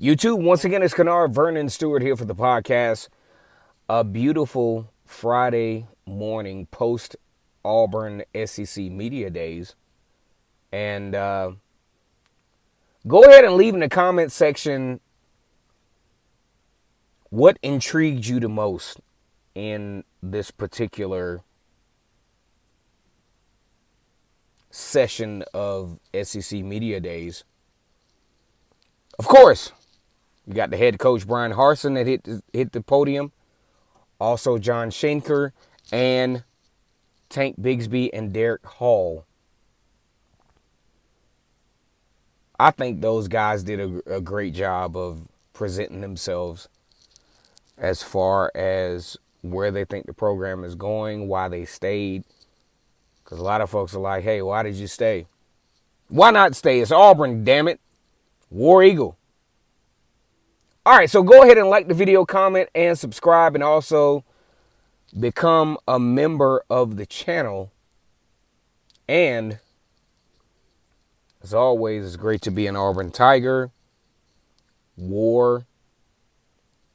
YouTube, once again, it's Kennard Vernon Stewart here for the podcast. A beautiful Friday morning post Auburn SEC Media Days. And go ahead and leave in the comment section what intrigued you the most in this particular session of SEC Media Days. Of course, you got the head coach, Bryan Harsin, that hit the podium. Also, John Schenker and Tank Bigsby and Derek Hall. I think those guys did a great job of presenting themselves as far as where they think the program is going, why they stayed. Because a lot of folks are like, hey, why did you stay? Why not stay? It's Auburn, damn it. War Eagle. All right, so go ahead and like the video, comment, and subscribe, and also become a member of the channel. And as always, it's great to be an Auburn Tiger. War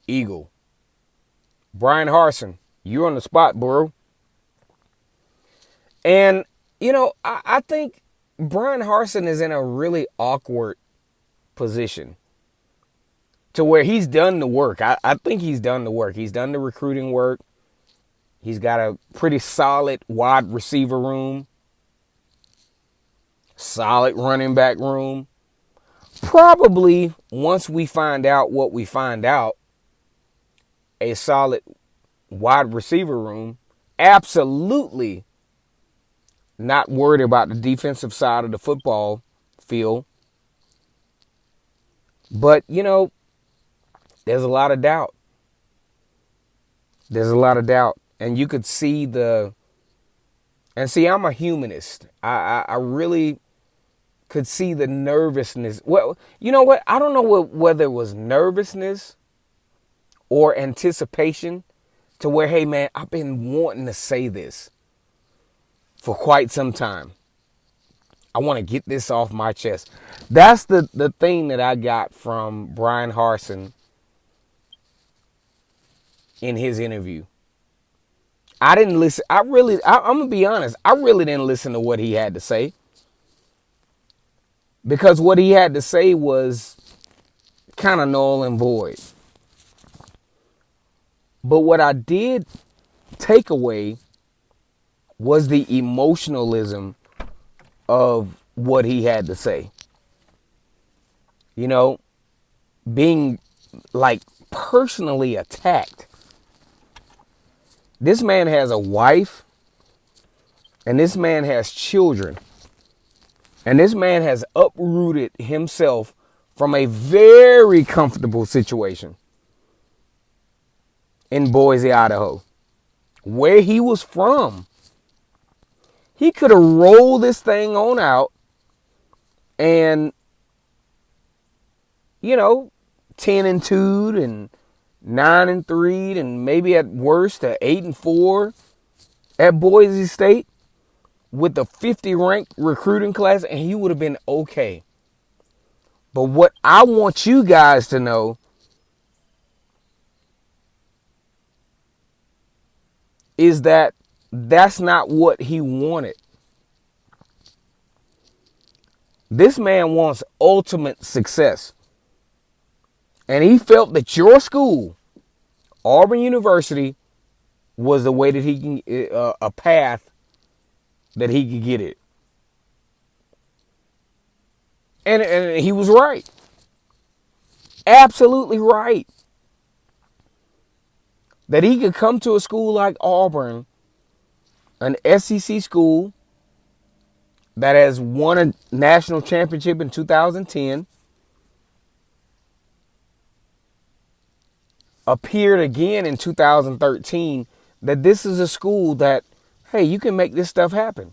Eagle. Bryan Harsin, you're on the spot, bro. And, I think Bryan Harsin is in a really awkward position to where he's done the work. I think he's done the work. He's done the recruiting work. He's got a pretty solid wide receiver room, solid running back room. Probably, once we find out what we find out, a solid wide receiver room. Absolutely not worried about the defensive side of the football field. But, there's a lot of doubt. There's a lot of doubt. And you could see I'm a humanist. I really could see the nervousness. Well, you know what? I don't know whether it was nervousness or anticipation to where, hey, man, I've been wanting to say this for quite some time. I want to get this off my chest. That's the thing that I got from Bryan Harsin in his interview. I didn't listen. I'm going to be honest. I really didn't listen to what he had to say. Because what he had to say was kind of null and void. But what I did take away was the emotionalism of what he had to say. Being like personally attacked. This man has a wife, and this man has children, and this man has uprooted himself from a very comfortable situation in Boise, Idaho, where he was from. He could have rolled this thing on out and, 10-2 and 9-3 and maybe at worst 8-4 at Boise State with the 50 ranked recruiting class, and he would have been okay. But what I want you guys to know is that that's not what he wanted. This man wants ultimate success. And he felt that your school, Auburn University, was the way that he can, a path that he could get it. And he was right. Absolutely right. That he could come to a school like Auburn, an SEC school that has won a national championship in 2010, appeared again in 2013, that this is a school that, hey, you can make this stuff happen.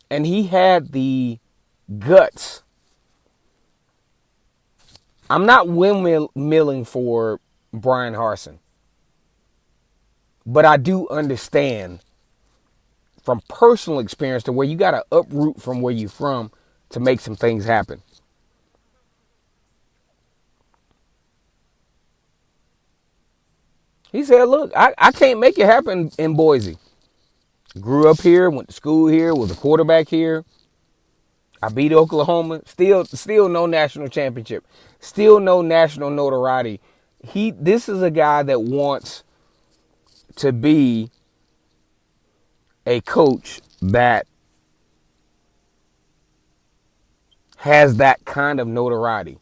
And he had the guts. I'm not windmilling for Bryan Harsin, but I do understand from personal experience to where you got to uproot from where you're from to make some things happen. He said, look, I can't make it happen in Boise. Grew up here, went to school here, was a quarterback here. I beat Oklahoma. Still no national championship. Still no national notoriety. This is a guy that wants to be a coach that has that kind of notoriety.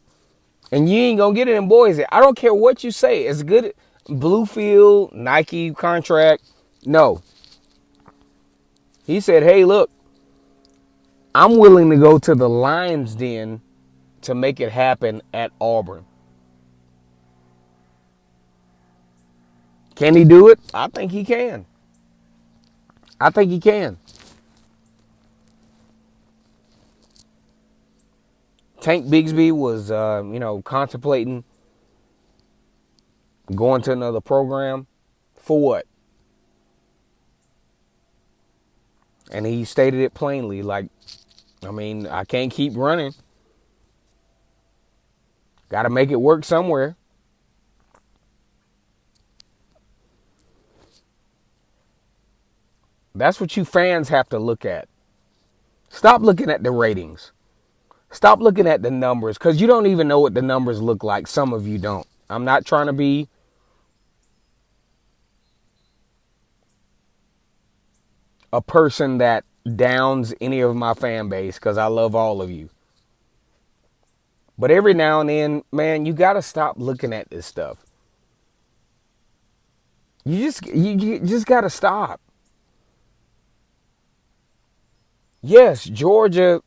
And you ain't gonna get it in Boise. I don't care what you say. It's good. Bluefield, Nike contract. No. He said, hey, look, I'm willing to go to the lion's den to make it happen at Auburn. Can he do it? I think he can. I think he can. Tank Bigsby was, contemplating going to another program. For what? And he stated it plainly, like, I can't keep running. Got to make it work somewhere. That's what you fans have to look at. Stop looking at the ratings. Stop looking at the numbers, because you don't even know what the numbers look like. Some of you don't. I'm not trying to be a person that downs any of my fan base, because I love all of you. But every now and then, man, you got to stop looking at this stuff. You just got to stop. Yes, Georgia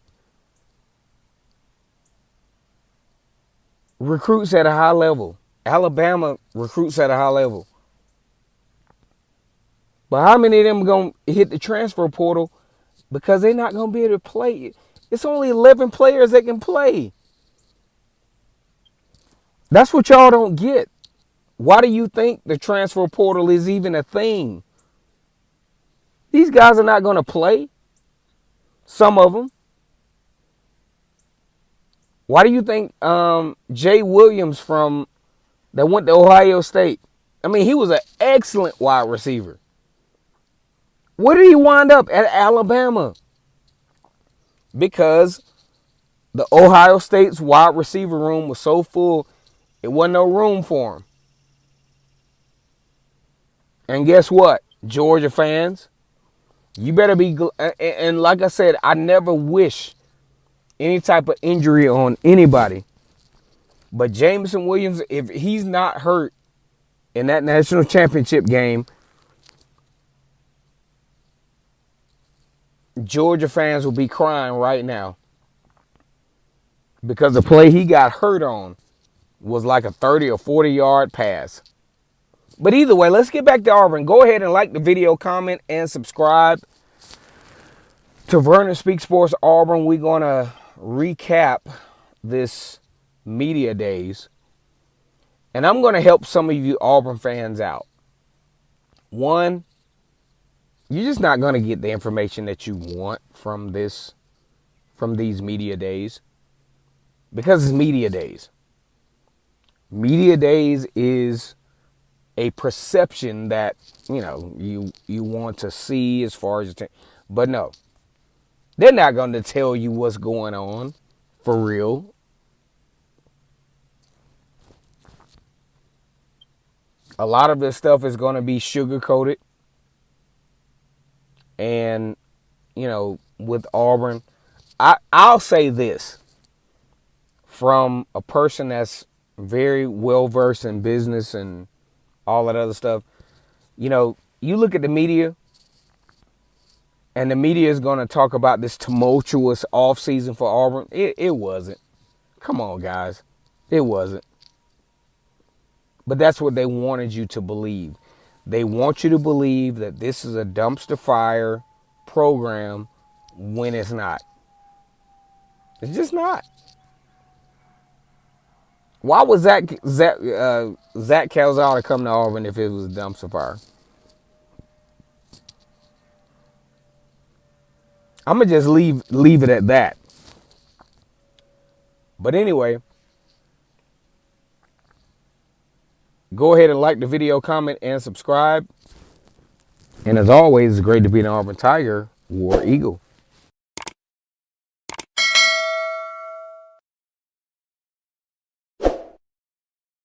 recruits at a high level. Alabama recruits at a high level. But how many of them are going to hit the transfer portal because they're not going to be able to play? It's only 11 players that can play. That's what y'all don't get. Why do you think the transfer portal is even a thing? These guys are not going to play. Some of them. Why do you think Jay Williams that went to Ohio State? He was an excellent wide receiver. Where did he wind up? At Alabama. Because the Ohio State's wide receiver room was so full, it wasn't no room for him. And guess what? Georgia fans, you better be, and like I said, I never wish any type of injury on anybody. But Jameson Williams, if he's not hurt in that national championship game, Georgia fans will be crying right now. Because the play he got hurt on was like a 30 or 40-yard pass. But either way, let's get back to Auburn. Go ahead and like the video, comment, and subscribe to Vernon Speak Sports Auburn. We're going to recap this media days. And I'm going to help some of you Auburn fans out. One, you're just not going to get the information that you want from these media days. Because it's media days. Media days is a perception that, you want to see as far as but no. They're not going to tell you what's going on for real. A lot of this stuff is going to be sugar-coated. And, with Auburn, I'll say this from a person that's very well-versed in business and all that other stuff. You look at the media, and the media is going to talk about this tumultuous offseason for Auburn. It wasn't. Come on, guys. It wasn't. But that's what they wanted you to believe. They want you to believe that this is a dumpster fire program when it's not. It's just not. Why would Zach Calzada come to Auburn if it was a dumpster fire? I'm gonna just leave it at that. But anyway, go ahead and like the video, comment, and subscribe. And as always, it's great to be an Auburn Tiger, War Eagle.